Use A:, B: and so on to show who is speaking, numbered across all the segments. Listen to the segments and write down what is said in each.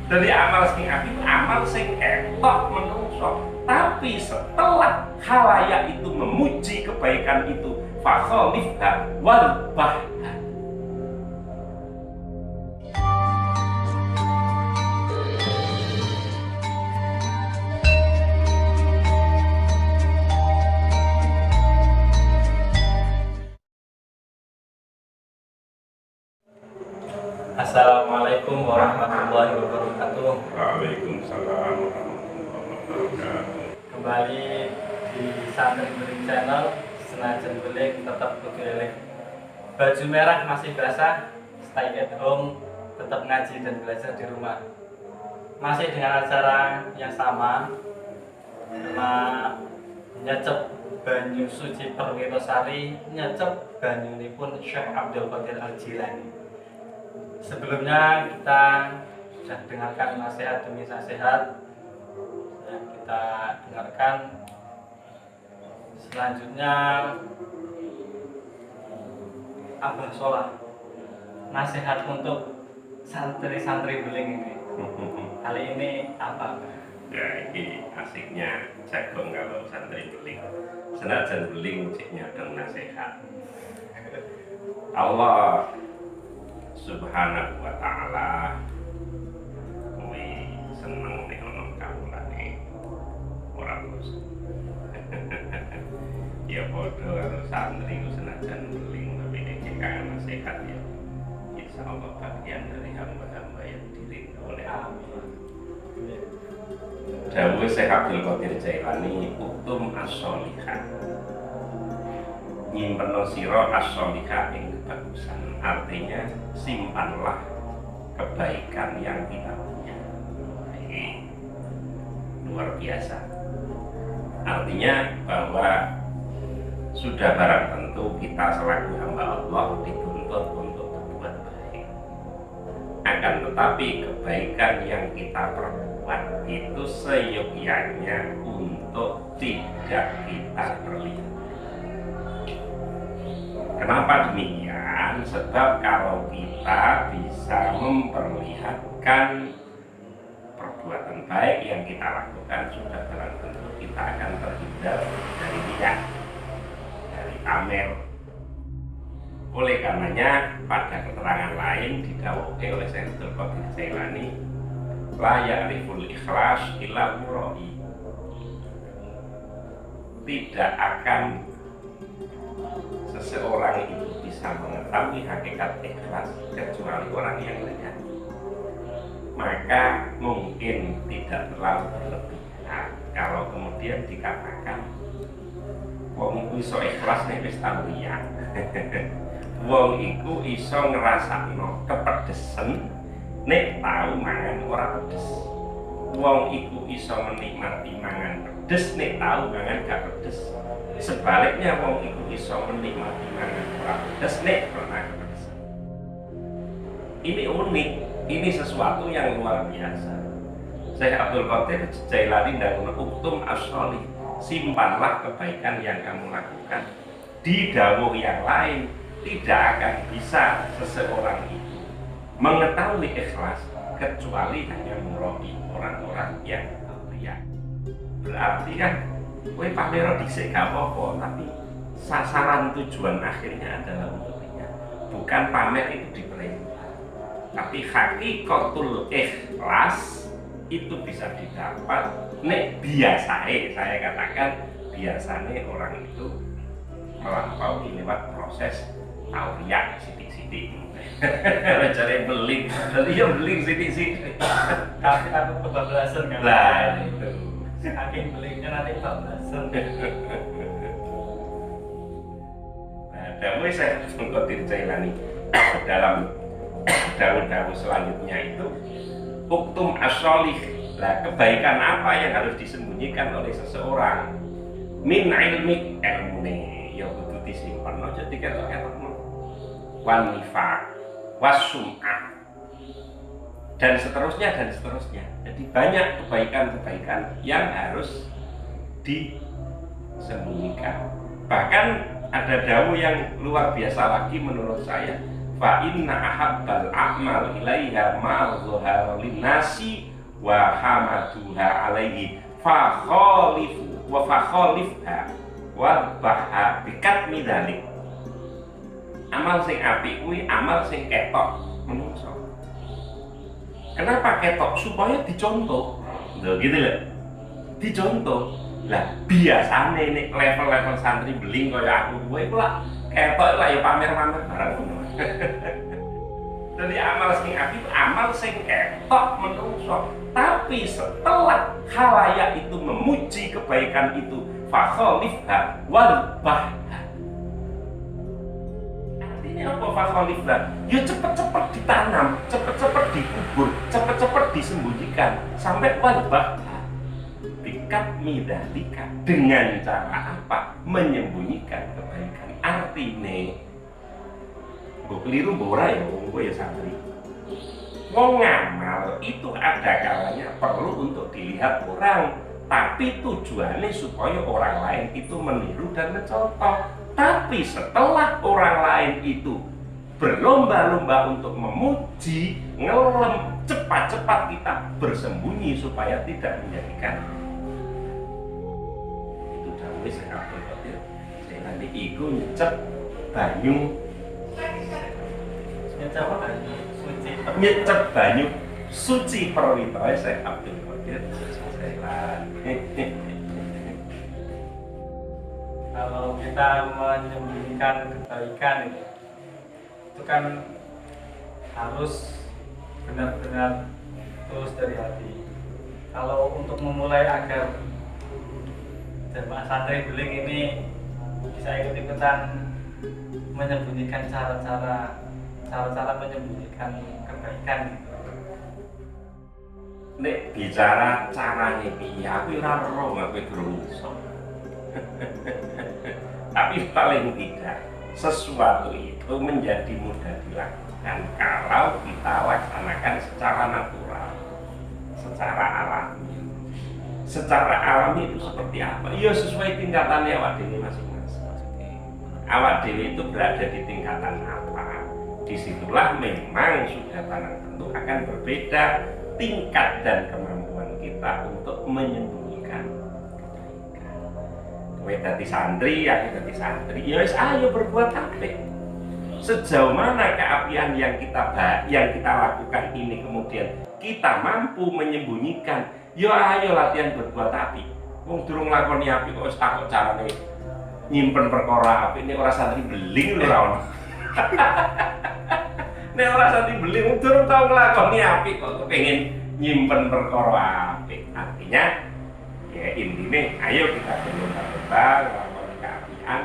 A: Dari amal sing apik amal sing ketok menungso. Tapi setelah khalayak itu memuji kebaikan itu, fakholifha warbah.
B: Assalamualaikum warahmatullahi wabarakatuh.
A: Waalaikumsalam warahmatullahi wabarakatuh.
B: Kembali di Santri Beling Channel. Senajan beling tetap kudu eling. Baju merah masih basah, stay at home, tetap ngaji dan belajar di rumah. Masih dengan acara yang sama, nama nyecep banyu suci Perwirosari, nyecep banyunipun Syekh Abdul Qadir Al-Jilani. Sebelumnya kita sudah dengarkan nasihat demi nasihat yang kita dengarkan. Selanjutnya Abah Sholah, nasihat untuk santri-santri beling ini. Kali ini apa?
A: Ya ini asiknya jagung kalau santri beling. Senajan beling ciknya dong nasihat. Allah Subhanahu wa ta'ala kuwi seneng nek ana kawulane ora terus. Ya padha karo santri ku senajan beling tapi nek kangen nasihat ya insyaallah bagian dari hamba-hamba yang diridho oleh Allah. Dawuh Syekh Abdul Qadir Jailani, utum as-sholihah. Nyimpen sira as-sholihah ing kebagusan. Artinya simpanlah kebaikan yang kita punya. Ini luar biasa. Artinya bahwa sudah barang tentu kita selaku hamba Allah dituntut untuk berbuat baik. Akan tetapi kebaikan yang kita perbuat itu seyogyanya untuk tidak kita perlihatkan. Kenapa demikian? Sebab kalau kita bisa memperlihatkan perbuatan baik yang kita lakukan, sudah barang tentu kita akan terhindar dari riya, dari pamer. Oleh karenanya pada keterangan lain didhawuhke oleh Syekh Abdul Qadir Jailani, la ya'riful ikhlas illa mura'i. Tidak akan seseorang itu bisa mengetahui hakikat ikhlas kecuali orang yang lihat. Maka mungkin tidak terlalu berlebihan kalau kemudian dikatakan wong iku iso ikhlas nek wis tau lihat. Wong iku iso ngrasakno kepedesen nek tau mangan ora pedes. Wong iku iso menikmati mangan pedes nek tau mangan gak pedes. Sebaliknya wong iku iso menikmati mangan ora pedes nek pernah kepedesan. Ini unik, ini sesuatu yang luar biasa. Syekh Abdul Qadir Jailani dan uktum as-sholih, simpanlah kebaikan yang kamu lakukan. Di dawuh yang lain, tidak akan bisa seseorang itu mengetahui ikhlas kecuali hanya muroi orang-orang yang riya. Berarti kan kowe pamer dhisik gak apa-apa, tapi sasaran tujuan akhirnya adalah untuk riya. Bukan pamer itu diperintah, tapi hakikatul ikhlas itu bisa didapat nek biasane, saya katakan biasanya orang itu melampaui lewat proses tauriak sidik-sidik. Cari beling, dia beling sidik-sidik.
B: Tapi aku kebablasan kan?
A: Lah itu.
B: Saking belingnya nanti kebablasan.
A: Nah, dawuh Syekh Abdul Qadir Jailani dalam dawuh-dawuh selanjutnya itu, uktum as-sholih. Lah kebaikan apa yang harus disembunyikan oleh seseorang? Min ilmik, ilmune ya kudu disimpen aja diketok-ketokno. Wan nifaq, wasum'ah, dan seterusnya dan seterusnya. Jadi banyak kebaikan-kebaikan yang harus disembunyikan. Bahkan ada dawuh yang luar biasa lagi menurut saya, fa inna ahabbal a'mal ilaiha ma dhahara linnasi wa hamaduha alaihi fa khalifha wa baha bikatmi dzalik. Amal sing apik kuwi amal sing ketok menungso. Kenapa ketok? Supaya dicontoh. Lho gitu lho. Dicontoh. Lah biasane nek level-level santri beling kaya aku kowe iku lah ketok lah ya pamer-pamer barang ngono. Jadi amal sing apik itu amal sing ketok menungso. Tapi setelah khalayak itu memuji kebaikan itu, fa khalifha wal bah. Apa fakholiflah? Ya cepet-cepet ditanam, cepet-cepet dikubur, cepet-cepet disembunyikan sampai wabah bikat midalika. Dengan cara apa? Menyembunyikan kebaikan. Artinya gue keliru bora ya, gue ya santri. Wong ngamal itu ada kalanya perlu untuk dilihat orang, tapi tujuannya supaya orang lain itu meniru dan mencontoh. Tapi setelah orang lain itu berlomba-lomba untuk memuji, ngelem, cepat-cepat kita bersembunyi supaya tidak menjadikan itu dawuh sing Abdul Qadir. Saya nanti iku nyecep banyu, nyecep banyu suci perwitae saya Abdul Qadir.
B: Kalau kita menyembunyikan kebaikan itu kan harus benar-benar tulus dari hati. Kalau untuk memulai agar jemaah santri beling ini bisa ikut-ikutan menyembunyikan cara-cara menyembunyikan kebaikan gitu.
A: Nek bicara carane piye aku ora ero aku durung iso. Tapi paling tidak sesuatu itu menjadi mudah dilakukan kalau kita laksanakan secara natural, secara alami. Secara alami itu seperti apa? Ya sesuai tingkatannya awak dhewe masing-masing. Awak dhewe itu berada di tingkatan apa? Disitulah memang sudah barang tentu akan berbeda tingkat dan kemampuan kita untuk menyembunyikan kebaikan. Kowe dadi santri, aku dadi santri, ya wis ayo berbuat apik. Sejauh mana keapian yang kita lakukan ini kemudian kita mampu menyembunyikan, ya ayo latihan berbuat apik. Wong durung nglakoni apik kok wis takut carane nyimpen perkara apik, ini ora santri beling lho ora ono. Nek ora santri beling durung tau nglakoni apik kok pengen nyimpen perkara apik. Artinya ya intinya ayo kita berlomba-lomba nglakoni keapian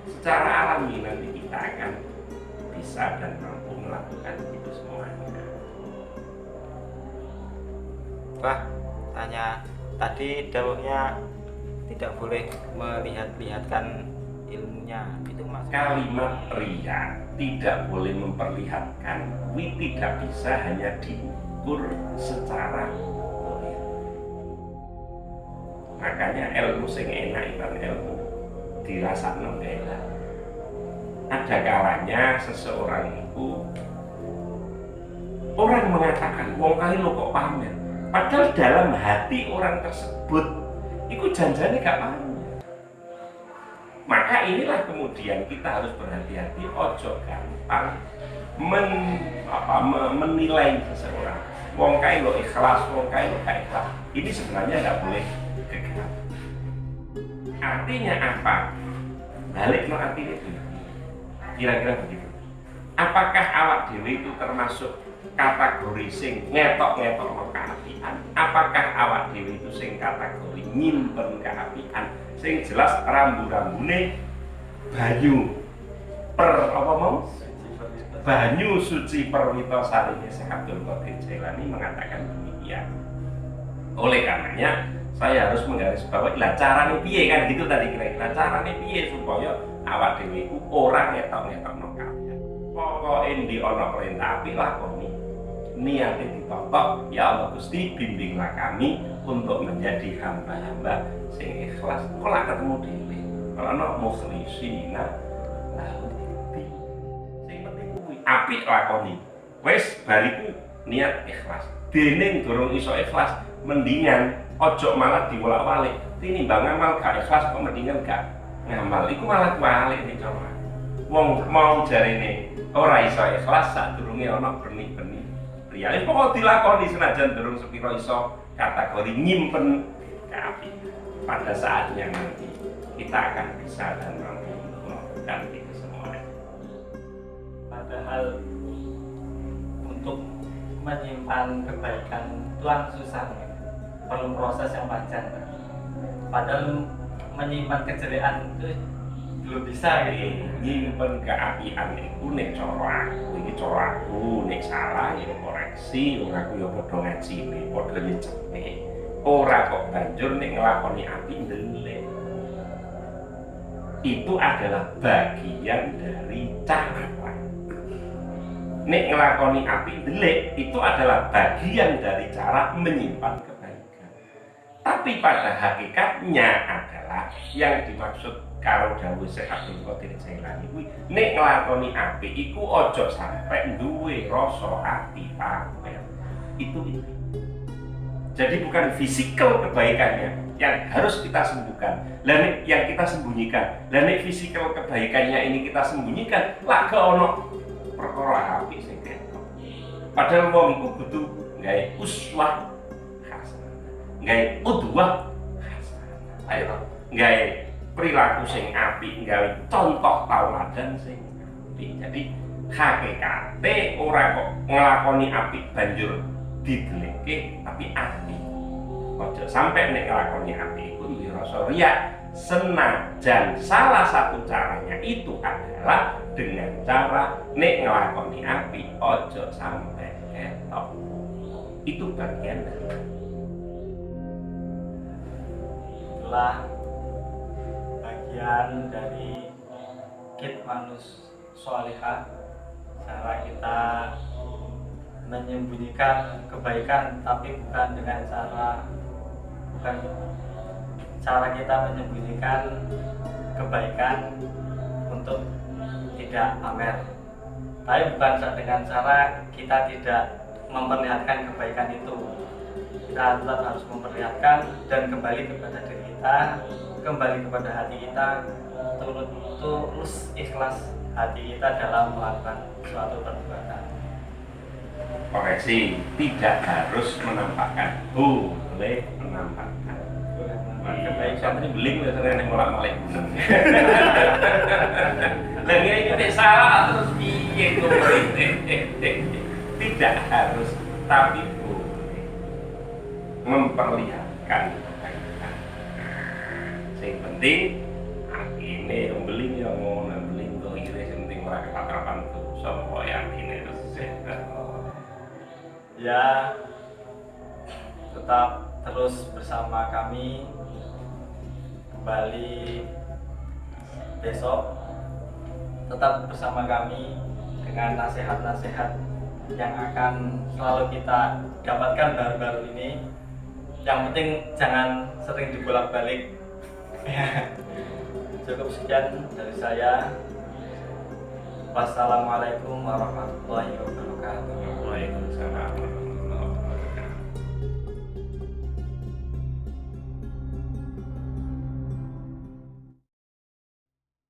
A: secara alami, nanti kita akan bisa dan mampu melakukan itu semuanya.
C: Pak, tanya tadi dawuhnya tidak boleh melihat-lihatkan ilmunya, itu mas.
A: Kalimat riya tidak boleh memperlihatkan, tidak bisa hanya diukur secara zahir. Makanya ilmu sing enak itu ilmu dirasakno enak. Ada kalanya seseorang itu orang mengatakan wong kali lo kok pamer, padahal dalam hati orang tersebut itu janjane gak pamer. Maka inilah kemudian kita harus berhati-hati, ojo gampang menilai seseorang. Wong kae lo ikhlas, wong kae lo gak ikhlas. Ini sebenarnya nggak boleh gegap. Artinya apa? Balik no artinya itu. Kira-kira begitu. Apakah awak dhewe itu termasuk kategori sing ngetok-ngetok no keapian? Apakah awak dhewe itu sing kategori nyimpen keapian? Sing jelas rambu-rambune banyu banyu suci perwito sarine Syekh Abdul Qadir Jailani mengatakan demikian. Oleh karenanya saya harus menggarisbawahi lah carane piye kan gitu tadi, kira-kira carane piye supaya awak dhewe iku ora ngetok-ngetokno kabeh. Pokoke ndi ana perintah apik lakoni. Niate ditotok, ya Allah Gusti bimbinglah kami untuk menjadi hamba-hamba sing ikhlas. Kok lak ketemu dhewe. Kalau ana mukhlisina lahu. Sing penting kuwi apik lakoni. Wis bariku niat ikhlas. Dene durung iso ikhlas, mendingan ojo malah diwolak-walik. Tinimbang ngamal gak ikhlas kok mendingan gak ngamal. Iku malah balik nih coba. Wong mau jarene ora iso ikhlas sadurunge ana benih-benih priya. Pokok dilakoni senajan durung sepiro iso kategori nyimpen keapi. Pada saatnya nanti kita akan bisa dan mampu melakukan itu semua.
B: Padahal untuk menyimpan kebaikan Tuhan susah, perlu proses yang panjang. Padahal menyimpan kejelekan itu belum bisa gitu.
A: Nyimpen keapian itu nek cara aku, iki cara aku nek salah ya koreksi, wong aku ya padha ngajine, padha nyecepe. Ora kok banjur nek nglakoni api ndelik. Itu adalah bagian dari cara. Nek nglakoni api ndelik itu adalah bagian dari cara menyimpan kebaikan. Tapi pada hakikatnya adalah yang dimaksud karo dawuh Syekh Abdul Qadir Jailani kuwi nek nglakoni api iku ojo sampai duwe rasa ati pamer. Itu. Jadi bukan fisikal kebaikannya yang harus kita sembuhkan, dan yang kita sembunyikan. Dan fisikal kebaikannya ini kita sembunyikan, lah ke ono perkara api sing ketok. Padahal wong iku kudu gawe uswah hasanah, gawe udwah hasanah. Ayo gawe perilaku sing apik, gawe contoh tauladan sing apik. Jadi hakikate ora kok nglakoni apik banjur dideleke tapi ati. Ojo sampai nek nglakoni ati iku duwe rasa riya. Senajan salah satu caranya itu adalah dengan cara nek nglakoni api ojo sampai ketok. Itu bagian dari
B: itulah bagian dari kitmanus sholihah, cara kita menyembunyikan kebaikan, tapi bukan cara kita menyembunyikan kebaikan untuk tidak pamer, tapi bukan dengan cara kita tidak memperlihatkan kebaikan itu. Kita tetap harus memperlihatkan dan kembali kepada diri kita, kembali kepada hati kita, tulus ikhlas hati kita dalam melakukan suatu perbuatan.
A: koreksi, tidak harus menampakkan, boleh menampakkan. Baik, sampai beling biasanya yang mulak-malik. Lagi ini salah terus piye tidak harus, tapi boleh memperlihatkan kebaikan. Yang penting ini yang beling yang mau beling tuh ini yang penting mereka katakan tuh semua yang ini terus
B: ya, tetap terus bersama kami kembali besok. Tetap bersama kami dengan nasihat-nasihat yang akan selalu kita dapatkan baru-baru ini. Yang penting jangan sering dibolak-balik. Cukup sekian dari saya. Wassalamualaikum warahmatullahi wabarakatuh.
A: Waalaikumsalam.